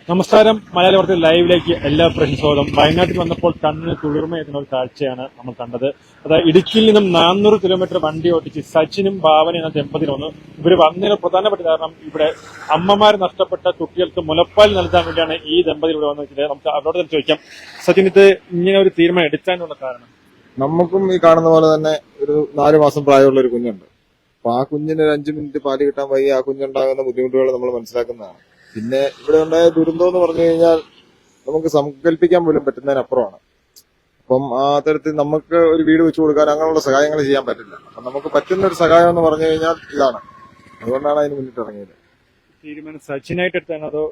നമസ്കാരം. മലയാള വാർത്ത ലൈവിലേക്ക് എല്ലാ പ്രേക്ഷകർക്കും സ്വാഗതം. വയനാട്ടിൽ വന്നപ്പോൾ കണ്ണിന് കുളിർമയെത്തുന്ന ഒരു കാഴ്ചയാണ് നമ്മൾ കണ്ടത്. അതായത് ഇടുക്കിയിൽ നിന്നും 400 കിലോമീറ്റർ വണ്ടി ഓടിച്ച് സച്ചിനും ഭാവന എന്ന ദമ്പതികൾ വന്നു. ഇവർ വന്നതിന് പ്രധാനപ്പെട്ട കാരണം ഇവിടെ അമ്മമാർ നഷ്ടപ്പെട്ട കുട്ടികൾക്ക് മുലപ്പാൽ നൽകാൻ വേണ്ടിയാണ് ഈ ദമ്പതികൾ ഇവിടെ വന്നിരിക്കുന്നത്. നമുക്ക് അവരോട് തന്നെ ചോദിക്കാം. സച്ചിൻ, ഇത് ഇങ്ങനെ ഒരു തീരുമാനം എടുക്കാനുള്ള കാരണം? നമുക്കും ഈ കാണുന്ന പോലെ തന്നെ ഒരു 4 മാസം പ്രായമുള്ള ഒരു കുഞ്ഞുണ്ട്. അപ്പൊ ആ കുഞ്ഞിന് ഒരു 5 മിനിറ്റ് പാല് കിട്ടാൻ വയ്യ. ആ കുഞ്ഞുണ്ടാകുന്ന ബുദ്ധിമുട്ടുകൾ നമ്മൾ മനസ്സിലാക്കുന്നതാണ്. പിന്നെ ഇവിടെ ഉണ്ടായ ദുരന്തം എന്ന് പറഞ്ഞു കഴിഞ്ഞാൽ നമുക്ക് സങ്കല്പിക്കാൻ പോലും പറ്റുന്നതിനപ്പുറമാണ്. അപ്പം ആ തരത്തിൽ നമുക്ക് ഒരു വീട് വെച്ചു കൊടുക്കാൻ അങ്ങനെയുള്ള സഹായങ്ങൾ ചെയ്യാൻ പറ്റില്ല. അപ്പൊ നമുക്ക് പറ്റുന്ന ഒരു സഹായം എന്ന് പറഞ്ഞു കഴിഞ്ഞാൽ ഇതാണ്. അതുകൊണ്ടാണ് അതിന് മുന്നിട്ട് ഇറങ്ങിയത്. തീരുമാനം സച്ചിനായിട്ട് എടുത്താണോ അതോ?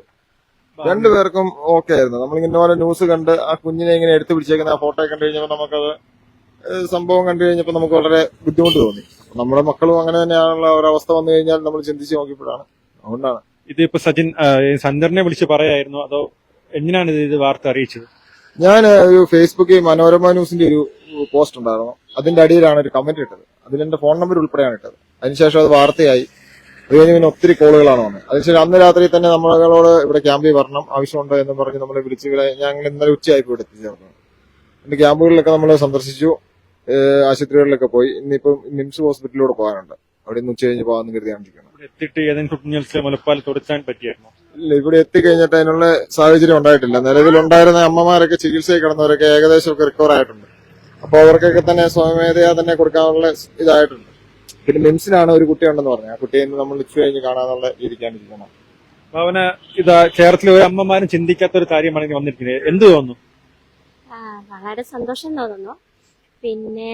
രണ്ടുപേർക്കും ഓക്കെ ആയിരുന്നു. നമ്മളിങ്ങനെ പോലെ ന്യൂസ് കണ്ട് ആ കുഞ്ഞിനെ ഇങ്ങനെ എടുത്തു പിടിച്ചേക്കുന്ന ആ ഫോട്ടോ കണ്ടു കഴിഞ്ഞപ്പോൾ നമുക്കത് സംഭവം കണ്ടു കഴിഞ്ഞപ്പോൾ നമുക്ക് വളരെ ബുദ്ധിമുട്ട് തോന്നി. നമ്മുടെ മക്കളും അങ്ങനെ തന്നെയാണുള്ള ഒരവസ്ഥ വന്നു കഴിഞ്ഞാൽ നമ്മൾ ചിന്തിച്ച് നോക്കിയപ്പോഴാണ്. അതുകൊണ്ടാണ് ഇതിപ്പോ സച്ചിൻ സന്ദറിനെ വിളിച്ച് പറയായിരുന്നു അതോ എങ്ങനെയാണ് ഇത് വാർത്ത അറിയിച്ചത്? ഞാൻ ഒരു ഫേസ്ബുക്കിൽ മനോരമ ന്യൂസിന്റെ ഒരു പോസ്റ്റ് ഉണ്ടായിരുന്നു. അതിന്റെ അടിയിലാണ് ഒരു കമന്റ് ഇട്ടത്. അതിൽ എന്റെ ഫോൺ നമ്പർ ഉൾപ്പെടെയാണ് ഇട്ടത്. അതിനുശേഷം അത് വാർത്തയായി. അത് കഴിഞ്ഞ് പിന്നെ ഒത്തിരി കോളുകളാണ് വന്നത്. അതിനുശേഷം അന്ന് രാത്രി തന്നെ നമ്മളോട് ഇവിടെ ക്യാമ്പിൽ വരണം, ആവശ്യമുണ്ടോ എന്ന് പറഞ്ഞ് നമ്മളെ വിളിച്ച് ഇവിടെ ഞങ്ങൾ ഇന്നലെ ഉച്ചയായപ്പോൾ ഇവിടെ എത്തിച്ചേർന്നു. എന്റെ ക്യാമ്പുകളിലൊക്കെ നമ്മൾ സന്ദർശിച്ചു, ആശുപത്രികളിലൊക്കെ പോയി. ഇന്നിപ്പം നിംസ് ഹോസ്പിറ്റലിലൂടെ പോകാനുണ്ട്. അവിടെ ഇന്ന് ഉച്ച കഴിഞ്ഞ് പോകാമെന്ന് കരുതിയാണ്. എത്തിയിട്ട് ഏതെങ്കിലും കുഞ്ഞുങ്ങൾക്ക് മുലപ്പാൽ കൊടുക്കാൻ പറ്റിയായിരുന്നു? ഇല്ല, ഇവിടെ എത്തിക്കഴിഞ്ഞിട്ട് അതിനുള്ള സാഹചര്യം ഉണ്ടായിട്ടില്ല. നിലവിലുണ്ടായിരുന്ന അമ്മമാരൊക്കെ ചികിത്സയിൽ കിടന്നവരൊക്കെ ഏകദേശം ഒക്കെ റിക്കവർ ആയിട്ടുണ്ട്. അപ്പൊ അവർക്കൊക്കെ തന്നെ സ്വയമേധയാ തന്നെ കൊടുക്കാനുള്ള ഇതായിട്ടുണ്ട്. പിന്നെ മിംസിലാണ് ഒരു കുട്ടിയുണ്ടെന്ന് പറഞ്ഞു. ആ കുട്ടിയെ നമ്മൾ ഉച്ച കഴിഞ്ഞ് കാണാനുള്ള രീതിക്കാണ് ഇരിക്കണം. ഭാവന, ഇതാ കേരളത്തിലെ ഒരു അമ്മമാരും ചിന്തിക്കാത്ത ഒരു കാര്യമാണ് വന്നിരിക്കുന്നത്. എന്ത് തോന്നുന്നു? വളരെ സന്തോഷം തോന്നുന്നു. പിന്നെ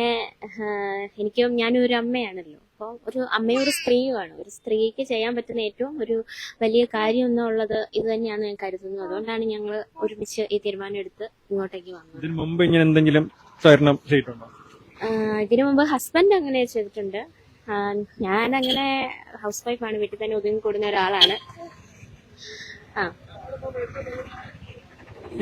എനിക്കും ഞാനൊരു അമ്മയാണല്ലോ. അപ്പോൾ ഒരു അമ്മയും ഒരു സ്ത്രീയുമാണ്. ഒരു സ്ത്രീക്ക് ചെയ്യാൻ പറ്റുന്ന ഏറ്റവും ഒരു വലിയ കാര്യം എന്നുള്ളത് ഇത് തന്നെയാണ് ഞാൻ കരുതുന്നത്. അതുകൊണ്ടാണ് ഞങ്ങൾ ഒരുമിച്ച് ഈ തീരുമാനം എടുത്ത് ഇങ്ങോട്ടേക്ക് വന്നത്. ഇതിനു മുമ്പ് ഇങ്ങനെ എന്തെങ്കിലും സഹകരണം ചെയ്തിട്ടുണ്ടോ? ഇതിനു മുമ്പ് ഹസ്ബൻഡ് അങ്ങനെ ചെയ്തിട്ടുണ്ട്. ഞാൻ അങ്ങനെ ഹൗസ് വൈഫാണ്, വീട്ടിൽ തന്നെ ഒതുങ്ങി കൂടുന്ന ഒരാളാണ്.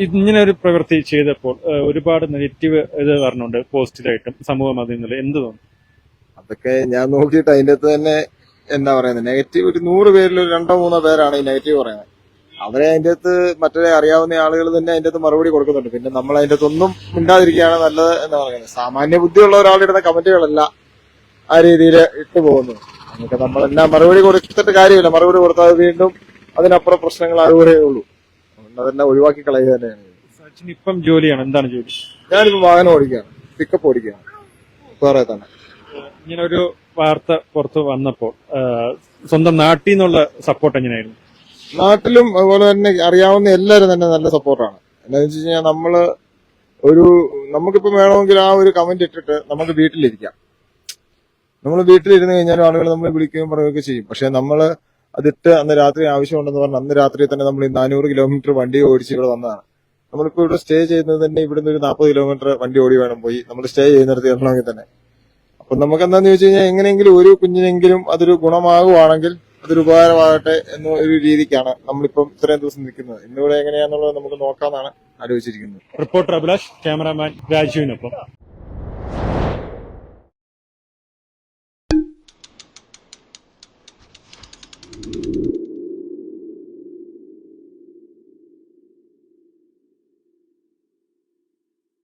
ഇങ്ങനെ ഒരു പ്രവൃത്തി ചെയ്തപ്പോൾ ഒരുപാട് നെഗറ്റീവ് ഇത് പറഞ്ഞുണ്ട് പോസ്റ്റിലായിട്ടും സമൂഹ മാധ്യമങ്ങളിൽ. എന്ത് തോന്നുന്നു? അതൊക്കെ ഞാൻ നോക്കിയിട്ട് അതിന്റെ അകത്ത് തന്നെ എന്താ പറയുന്നത്, നെഗറ്റീവ് ഒരു 100 പേരിൽ ഒരു 2-3 പേരാണ് ഈ നെഗറ്റീവ് പറയുന്നത്. അവരെ അതിന്റെ അകത്ത് മറ്റേ അറിയാവുന്ന ആളുകൾ തന്നെ അതിന്റെ അകത്ത് മറുപടി കൊടുക്കുന്നുണ്ട്. പിന്നെ നമ്മൾ അതിന്റെ അകത്തൊന്നും മിണ്ടാതിരിക്കുകയാണ് നല്ലത് എന്ന് പറയുന്നത്. സാമാന്യ ബുദ്ധിയുള്ള ഒരാളിടുന്ന കമന്റുകളല്ല ആ രീതിയിൽ ഇട്ടു പോകുന്നു. നമുക്ക് നമ്മളെല്ലാം മറുപടി കൊടുത്തിട്ട് കാര്യമില്ല. മറുപടി കൊടുത്താൽ വീണ്ടും അതിനപ്പുറം പ്രശ്നങ്ങൾ അതുവരെ ഉള്ളൂ. അതുകൊണ്ട് അതെല്ലാം ഒഴിവാക്കി കളയുക തന്നെയാണ്. സച്ചിൻ ഇപ്പം ജോലിയാണ്. എന്താണ് ജോലി? ഞാനിപ്പോ വാഹനം ഓടിക്കുകയാണ്, പിക്കപ്പ് ഓടിക്കുകയാണ് വേറെ തന്നെ. ഇങ്ങനെ ഒരു വാർത്ത പുറത്ത് വന്നപ്പോൾ സ്വന്തം നാട്ടിൽ നിന്നുള്ള സപ്പോർട്ട് എങ്ങനെയായിരുന്നു? നാട്ടിലും അതുപോലെ തന്നെ അറിയാവുന്ന എല്ലാവരും തന്നെ നല്ല സപ്പോർട്ടാണ്. എന്താണെന്ന് വെച്ച് കഴിഞ്ഞാൽ നമുക്കിപ്പം വേണമെങ്കിൽ ആ ഒരു കമന്റ് ഇട്ടിട്ട് നമുക്ക് വീട്ടിലിരിക്കാം. നമ്മൾ വീട്ടിലിരുന്ന് കഴിഞ്ഞാലും ആളുകൾ നമ്മളെ വിളിക്കുകയും പറയുകയൊക്കെ ചെയ്യും. പക്ഷെ നമ്മള് അതിട്ട് അന്ന് രാത്രി ആവശ്യമുണ്ടെന്ന് പറഞ്ഞ് അന്ന് രാത്രി തന്നെ നമ്മൾ ഈ 400 കിലോമീറ്റർ വണ്ടി ഓടിച്ച് ഇവിടെ വന്നതാണ്. നമ്മളിപ്പോ ഇവിടെ സ്റ്റേ ചെയ്യുന്നത് തന്നെ ഇവിടുന്ന് ഒരു 40 കിലോമീറ്റർ വണ്ടി ഓടി വേണം പോയി നമ്മൾ സ്റ്റേ ചെയ്യുന്നിടത്ത് എറണമെങ്കിൽ തന്നെ. അപ്പൊ നമുക്ക് എന്താന്ന് ചോദിച്ചു കഴിഞ്ഞാൽ എങ്ങനെയെങ്കിലും ഒരു കുഞ്ഞിനെങ്കിലും അതൊരു ഗുണമാകുവാണെങ്കിൽ അതൊരു ഉപകാരമാകട്ടെ എന്ന ഒരു രീതിക്കാണ് നമ്മളിപ്പം ഇത്രയും ദിവസം നിൽക്കുന്നത്. ഇന്നിവിടെ എങ്ങനെയാന്നുള്ളത് നമുക്ക് നോക്കാമെന്നാണ് ആലോചിച്ചിരിക്കുന്നത്. Reporter Abhilash, cameraman രാജുവിനൊപ്പം.